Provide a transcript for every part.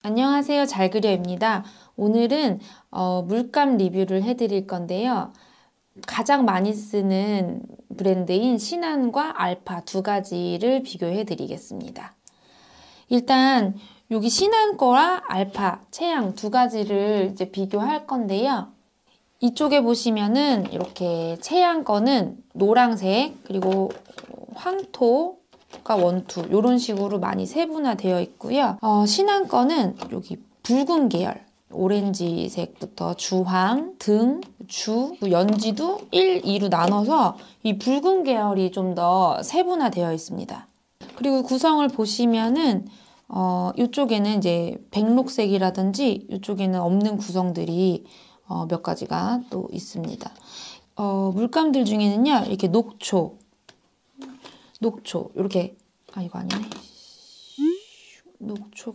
안녕하세요. 잘그려입니다. 오늘은 물감 리뷰를 해드릴 건데요. 가장 많이 쓰는 브랜드인 신한과 알파 두 가지를 비교해 드리겠습니다. 일단 여기 신한 거랑 알파, 체양 두 가지를 이제 비교할 건데요. 이쪽에 보시면은 이렇게 체양 거는 노란색 그리고 황토가 원투 이런 식으로 많이 세분화되어 있고요. 신한 거는 여기 붉은 계열 오렌지색부터 주황, 등, 주, 연지도 1, 2로 나눠서 이 붉은 계열이 좀 더 세분화되어 있습니다. 그리고 구성을 보시면은 이쪽에는 이제 백록색이라든지 이쪽에는 없는 구성들이 몇 가지가 또 있습니다. 물감들 중에는요, 이렇게 녹초 이렇게 이거 아니네. 녹초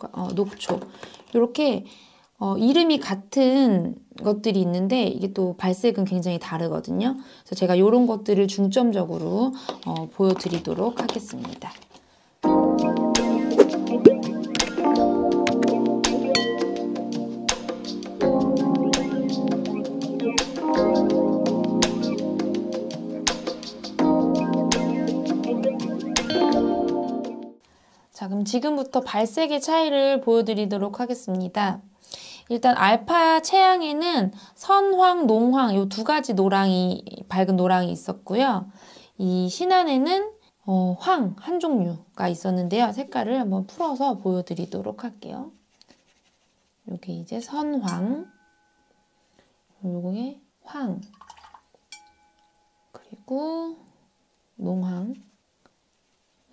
이렇게 이름이 같은 것들이 있는데 이게 또 발색은 굉장히 다르거든요. 그래서 제가 이런 것들을 중점적으로 보여드리도록 하겠습니다. 자, 그럼 지금부터 발색의 차이를 보여드리도록 하겠습니다. 일단 알파 체양에는 선황, 농황 이 두 가지 노랑이 밝은 노랑이 있었고요. 이 신한에는 황 한 종류가 있었는데요. 색깔을 한번 풀어서 보여드리도록 할게요. 여기 이제 선황, 요게 황, 그리고 농황이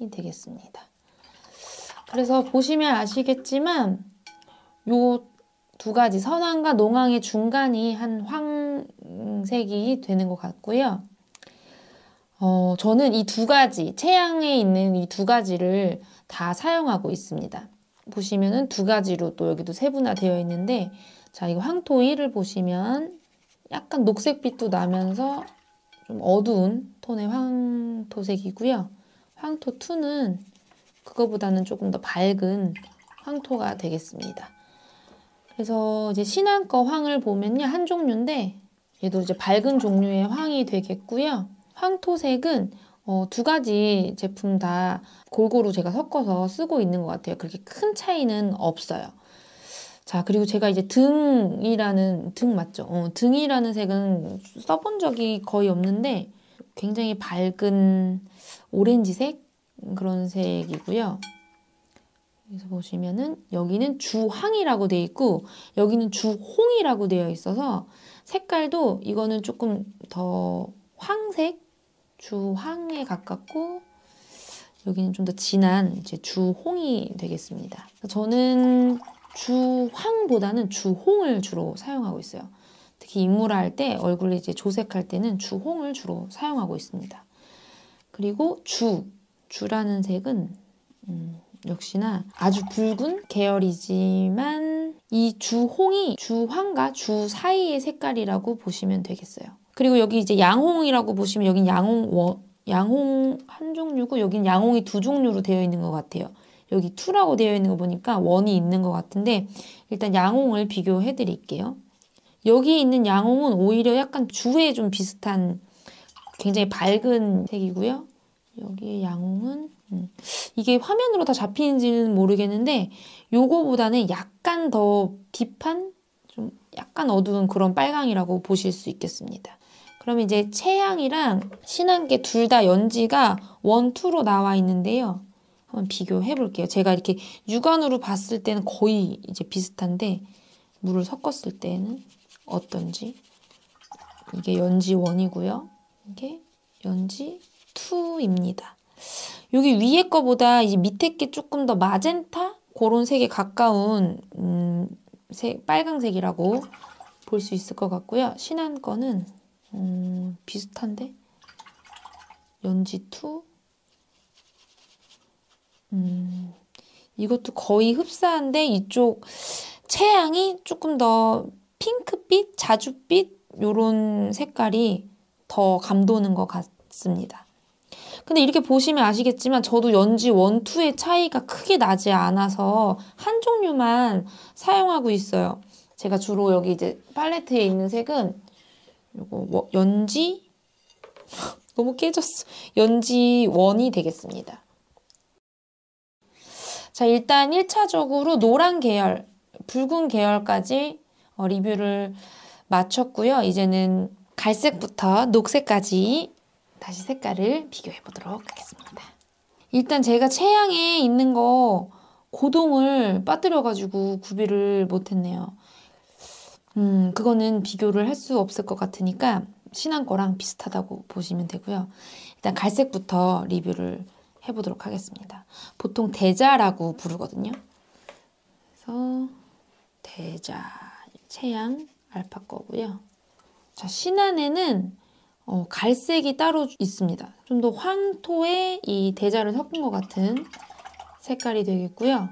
되겠습니다. 그래서 보시면 아시겠지만 요 두 가지 선황과 농황의 중간이 한 황색이 되는 것 같고요. 저는 이 두 가지, 체양에 있는 이 두 가지를 다 사용하고 있습니다. 보시면은 두 가지로 또 여기도 세분화되어 있는데, 자, 이거 황토 1을 보시면 약간 녹색빛도 나면서 좀 어두운 톤의 황토색이고요. 황토 2는 그거보다는 조금 더 밝은 황토가 되겠습니다. 그래서 이제 신한 거 황을 보면요, 한 종류인데 얘도 이제 밝은 종류의 황이 되겠고요. 황토색은 두 가지 제품 다 골고루 제가 섞어서 쓰고 있는 것 같아요. 그렇게 큰 차이는 없어요. 자, 그리고 제가 이제 등 맞죠? 등이라는 색은 써본 적이 거의 없는데 굉장히 밝은 오렌지색 그런 색이고요. 여기서 보시면은 여기는 주황이라고 되어 있고 여기는 주홍이라고 되어 있어서 색깔도 이거는 조금 더 황색, 주황에 가깝고 여기는 좀 더 진한 이제 주홍이 되겠습니다. 저는 주황보다는 주홍을 주로 사용하고 있어요. 특히 인물화할 때 얼굴에 이제 조색할 때는 주홍을 주로 사용하고 있습니다. 그리고 주라는 색은 역시나 아주 붉은 계열이지만 이 주홍이 주황과 주 사이의 색깔이라고 보시면 되겠어요. 그리고 여기 이제 양홍이라고 보시면 여긴 양홍 한 종류고 여긴 양홍이 두 종류로 되어 있는 것 같아요. 여기 2라고 되어 있는 거 보니까 1이 있는 것 같은데 일단 양홍을 비교해 드릴게요. 여기 있는 양홍은 오히려 약간 주에 좀 비슷한 굉장히 밝은 색이고요. 여기의 양홍은 이게 화면으로 다 잡히는지는 모르겠는데 요거보다는 약간 더 딥한 좀 약간 어두운 그런 빨강이라고 보실 수 있겠습니다. 그럼 이제 체양이랑 신한계 둘 다 연지가 1, 2로 나와 있는데요. 한번 비교해 볼게요. 제가 이렇게 육안으로 봤을 때는 거의 이제 비슷한데 물을 섞었을 때는 어떤지. 이게 연지 1이고요. 이게 연지 2입니다. 여기 위에 거보다 이제 밑에 게 조금 더 마젠타? 그런 색에 가까운 빨강색이라고 볼 수 있을 것 같고요. 신한 거는 비슷한데? 연지 2? 이것도 거의 흡사한데 이쪽 체양이 조금 더 핑크빛, 자줏빛 요런 색깔이 더 감도는 것 같습니다. 근데 이렇게 보시면 아시겠지만 저도 연지 1, 2의 차이가 크게 나지 않아서 한 종류만 사용하고 있어요. 제가 주로 여기 이제 팔레트에 있는 색은 요거 연지 너무 깨졌어. 연지 1이 되겠습니다. 자, 일단 1차적으로 노란 계열, 붉은 계열까지 리뷰를 마쳤고요. 이제는 갈색부터 녹색까지 다시 색깔을 비교해 보도록 하겠습니다. 일단 제가 체향에 있는 거 고동을 빠뜨려가지고 구비를 못했네요. 그거는 비교를 할 수 없을 것 같으니까 신한 거랑 비슷하다고 보시면 되고요. 일단 갈색부터 리뷰를 해보도록 하겠습니다. 보통 대자라고 부르거든요. 그래서 대자, 체향 알파 거고요. 자, 신한에는 갈색이 따로 있습니다. 좀 더 황토에 이 대자를 섞은 것 같은 색깔이 되겠고요.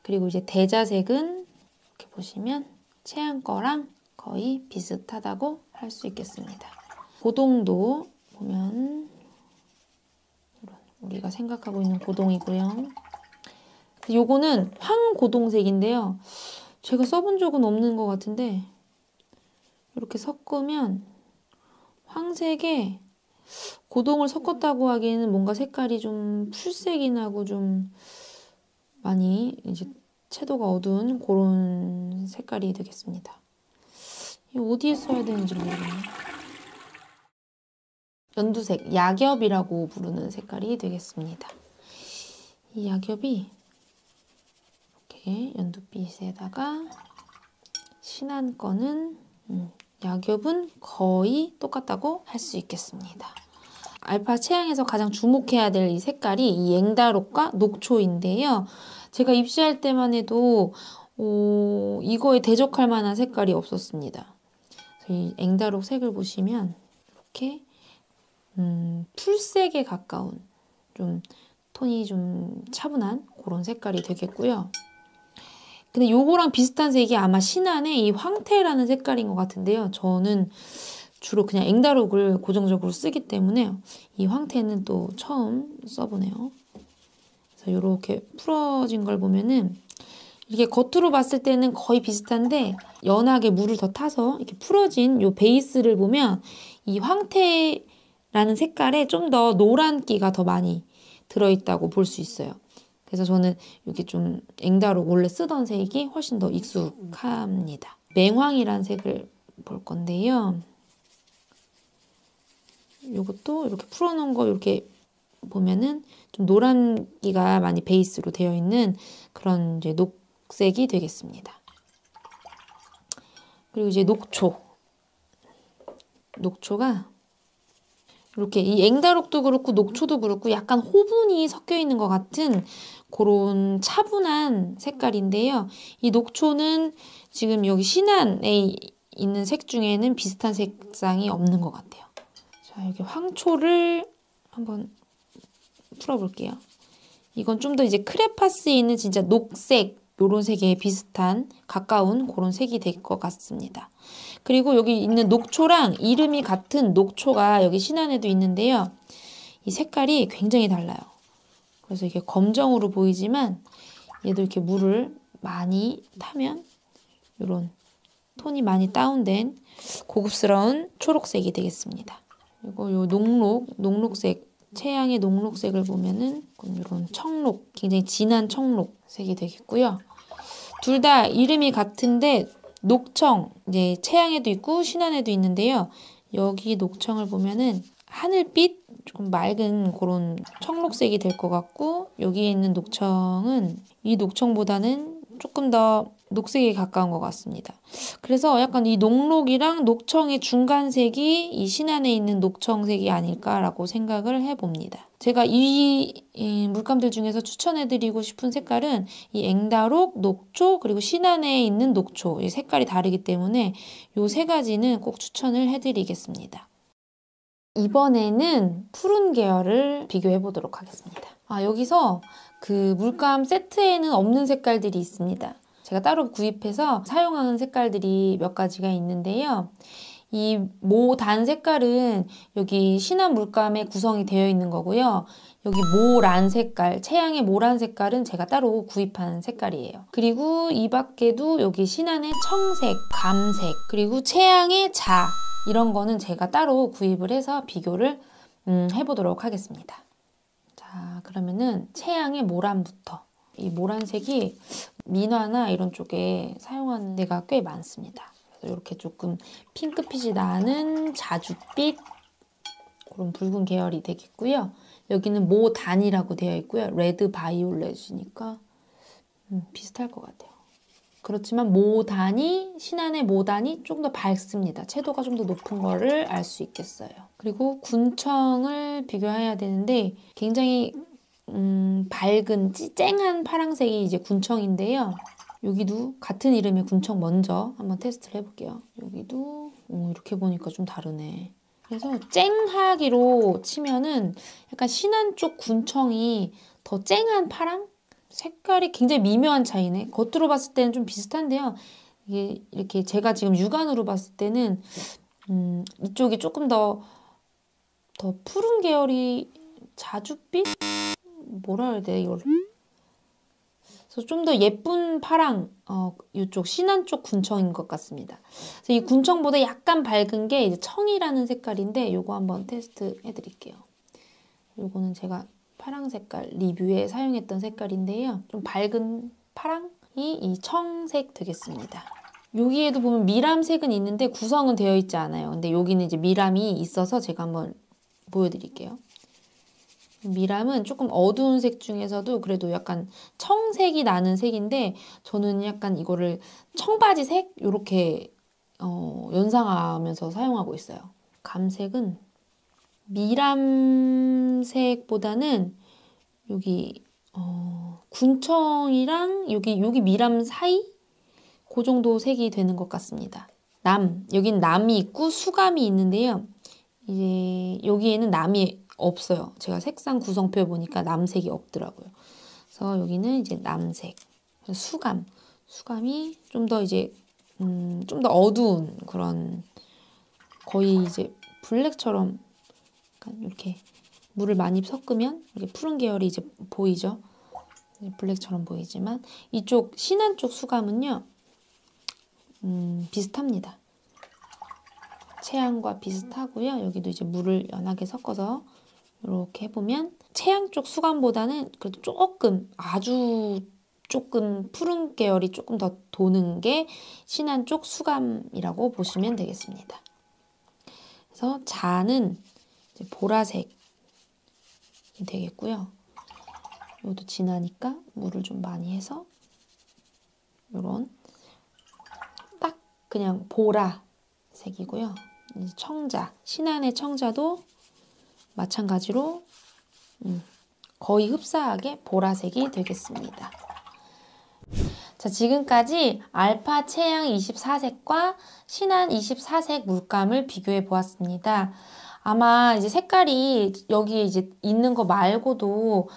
그리고 이제 대자색은 이렇게 보시면 체향 거랑 거의 비슷하다고 할 수 있겠습니다. 고동도 보면 우리가 생각하고 있는 고동이고요. 요거는 황고동색인데요. 제가 써본 적은 없는 것 같은데 이렇게 섞으면 황색에 고동을 섞었다고 하기에는 뭔가 색깔이 좀 풀색이 나고 좀 많이 이제 채도가 어두운 그런 색깔이 되겠습니다. 이거 어디에 써야 되는지 모르겠네요. 연두색, 야겹이라고 부르는 색깔이 되겠습니다. 이 야겹이 이렇게 연두빛에다가 신한 거는 야겹은 거의 똑같다고 할 수 있겠습니다. 알파 체향에서 가장 주목해야 될 이 색깔이 이 앵다록과 녹초인데요. 제가 입시할 때만 해도 이거에 대적할 만한 색깔이 없었습니다. 이 앵다록 색을 보시면 이렇게 풀색에 가까운 좀 톤이 좀 차분한 그런 색깔이 되겠고요. 근데 요거랑 비슷한 색이 아마 신한의 이 황태라는 색깔인 것 같은데요. 저는 주로 그냥 앵다록을 고정적으로 쓰기 때문에 이 황태는 또 처음 써보네요. 그래서 이렇게 풀어진 걸 보면은 이게 겉으로 봤을 때는 거의 비슷한데 연하게 물을 더 타서 이렇게 풀어진 요 베이스를 보면 이 황태라는 색깔에 좀 더 노란기가 더 많이 들어있다고 볼 수 있어요. 그래서 저는 이게 좀 앵다록 원래 쓰던 색이 훨씬 더 익숙합니다. 맹황이라는 색을 볼 건데요. 이것도 이렇게 풀어놓은 거 이렇게 보면은 좀 노란기가 많이 베이스로 되어 있는 그런 이제 녹색이 되겠습니다. 그리고 이제 녹초가 이렇게 이 앵다록도 그렇고 녹초도 그렇고 약간 호분이 섞여 있는 것 같은 그런 차분한 색깔인데요. 이 녹초는 지금 여기 신한에 있는 색 중에는 비슷한 색상이 없는 것 같아요. 자, 여기 황초를 한번 풀어볼게요. 이건 좀 더 이제 크레파스에 있는 진짜 녹색 요런 색에 비슷한 가까운 그런 색이 될 것 같습니다. 그리고 여기 있는 녹초랑 이름이 같은 녹초가 여기 신한에도 있는데요. 이 색깔이 굉장히 달라요. 그래서 이게 검정으로 보이지만 얘도 이렇게 물을 많이 타면 이런 톤이 많이 다운된 고급스러운 초록색이 되겠습니다. 그리고 요 녹록색, 체향의 녹록색을 보면은 이런 청록, 굉장히 진한 청록색이 되겠고요. 둘 다 이름이 같은데 녹청, 이제 체향에도 있고 신한에도 있는데요. 여기 녹청을 보면은 하늘빛, 조금 맑은 그런 청록색이 될 것 같고 여기에 있는 녹청은 이 녹청보다는 조금 더 녹색에 가까운 것 같습니다. 그래서 약간 이 녹록이랑 녹청의 중간색이 이 신한에 있는 녹청색이 아닐까라고 생각을 해봅니다. 제가 이 물감들 중에서 추천해드리고 싶은 색깔은 이 앵다록, 녹초, 그리고 신한에 있는 녹초. 이 색깔이 다르기 때문에 이 세 가지는 꼭 추천을 해드리겠습니다. 이번에는 푸른 계열을 비교해 보도록 하겠습니다. 여기서 그 물감 세트에는 없는 색깔들이 있습니다. 제가 따로 구입해서 사용하는 색깔들이 몇 가지가 있는데요. 이 모단 색깔은 여기 신한 물감에 구성이 되어 있는 거고요. 여기 모란 색깔, 채양의 모란 색깔은 제가 따로 구입한 색깔이에요. 그리고 이 밖에도 여기 신한의 청색, 감색, 그리고 채양의 자 이런 거는 제가 따로 구입을 해서 비교를 해보도록 하겠습니다. 자, 그러면은 채양의 모란부터. 이 모란색이 민화나 이런 쪽에 사용하는 데가 꽤 많습니다. 그래서 이렇게 조금 핑크빛이 나는 자줏빛 그런 붉은 계열이 되겠고요. 여기는 모단이라고 되어 있고요. 레드 바이올렛이니까 비슷할 것 같아요. 그렇지만 모단이 신한의 모단이 좀 더 밝습니다. 채도가 좀 더 높은 거를 알 수 있겠어요. 그리고 군청을 비교해야 되는데 굉장히 밝은 쨍한 파란색이 이제 군청인데요. 여기도 같은 이름의 군청 먼저 한번 테스트를 해볼게요. 여기도 이렇게 보니까 좀 다르네. 그래서 쨍하기로 치면은 약간 신한 쪽 군청이 더 쨍한 파랑? 색깔이 굉장히 미묘한 차이네. 겉으로 봤을 때는 좀 비슷한데요. 이게 이렇게 제가 지금 육안으로 봤을 때는 이쪽이 조금 더 푸른 계열이 자줏빛? 뭐라 해야 돼 이걸? 그래서 좀 더 예쁜 파랑 이쪽 신안 쪽 군청인 것 같습니다. 그래서 이 군청보다 약간 밝은 게 이제 청이라는 색깔인데 요거 한번 테스트 해드릴게요. 요거는 제가 파랑 색깔 리뷰에 사용했던 색깔인데요. 좀 밝은 파랑이 이 청색 되겠습니다. 여기에도 보면 미람색은 있는데 구성은 되어 있지 않아요. 근데 여기는 이제 미람이 있어서 제가 한번 보여드릴게요. 미람은 조금 어두운 색 중에서도 그래도 약간 청색이 나는 색인데 저는 약간 이거를 청바지색 이렇게 연상하면서 사용하고 있어요. 감색은 미람색보다는 여기 군청이랑 여기 미람 사이 그 정도 색이 되는 것 같습니다. 여긴 남이 있고 수감이 있는데요. 이제 여기에는 남이 없어요. 제가 색상 구성표 보니까 남색이 없더라고요. 그래서 여기는 이제 남색, 수감이 좀 더 이제 좀 더 어두운 그런 거의 이제 블랙처럼 약간 이렇게 물을 많이 섞으면 이렇게 푸른 계열이 이제 보이죠. 블랙처럼 보이지만 이쪽 신한 쪽 수감은요 비슷합니다. 채양과 비슷하고요. 여기도 이제 물을 연하게 섞어서 이렇게 해보면 채양 쪽 수감보다는 그래도 아주 조금 푸른 계열이 조금 더 도는 게 신한 쪽 수감이라고 보시면 되겠습니다. 그래서 자는 이제 보라색이 되겠고요. 이것도 진하니까 물을 좀 많이 해서 이런 딱 그냥 보라색이고요. 청자, 신한의 청자도 마찬가지로 거의 흡사하게 보라색이 되겠습니다. 자, 지금까지 알파 채양 24색과 신한 24색 물감을 비교해 보았습니다. 아마 이제 색깔이 여기에 이제 있는 거 말고도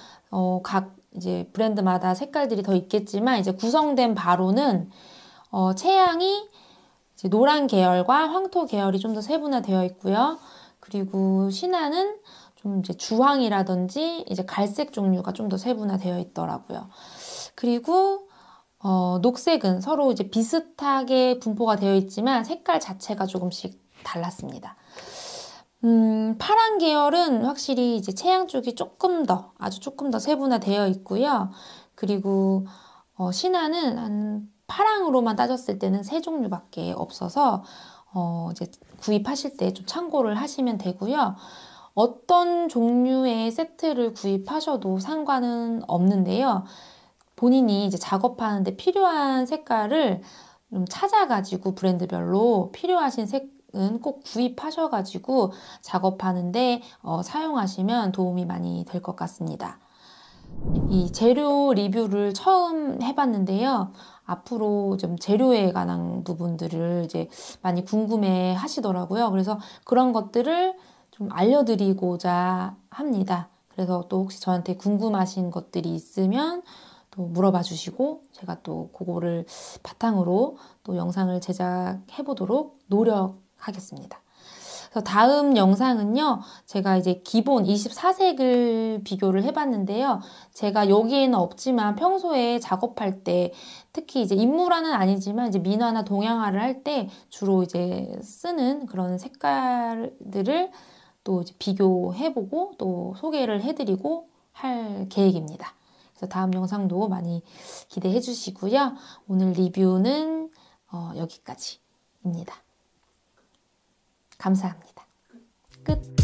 각 이제 브랜드마다 색깔들이 더 있겠지만 이제 구성된 바로는 채양이 이제 노란 계열과 황토 계열이 좀 더 세분화되어 있고요. 그리고 신한은 좀 이제 주황이라든지 이제 갈색 종류가 좀 더 세분화되어 있더라고요. 그리고 녹색은 서로 이제 비슷하게 분포가 되어 있지만 색깔 자체가 조금씩 달랐습니다. 파란 계열은 확실히 이제 채양 쪽이 아주 조금 더 세분화되어 있고요. 그리고 신한은 한 파랑으로만 따졌을 때는 3종류밖에 없어서 이제 구입하실 때 좀 참고를 하시면 되고요. 어떤 종류의 세트를 구입하셔도 상관은 없는데요. 본인이 이제 작업하는데 필요한 색깔을 좀 찾아가지고 브랜드별로 필요하신 색은 꼭 구입하셔가지고 작업하는데 사용하시면 도움이 많이 될 것 같습니다. 이 재료 리뷰를 처음 해봤는데요. 앞으로 좀 재료에 관한 부분들을 이제 많이 궁금해 하시더라고요. 그래서 그런 것들을 좀 알려드리고자 합니다. 그래서 또 혹시 저한테 궁금하신 것들이 있으면 또 물어봐 주시고 제가 또 그거를 바탕으로 또 영상을 제작해 보도록 노력하겠습니다. 하겠습니다. 그래서 다음 영상은요, 제가 이제 기본 24색을 비교를 해봤는데요. 제가 여기에는 없지만 평소에 작업할 때, 특히 이제 인물화는 아니지만 이제 민화나 동양화를 할 때 주로 이제 쓰는 그런 색깔들을 또 이제 비교해보고 또 소개를 해드리고 할 계획입니다. 그래서 다음 영상도 많이 기대해 주시고요. 오늘 리뷰는 여기까지입니다. 감사합니다. 끝.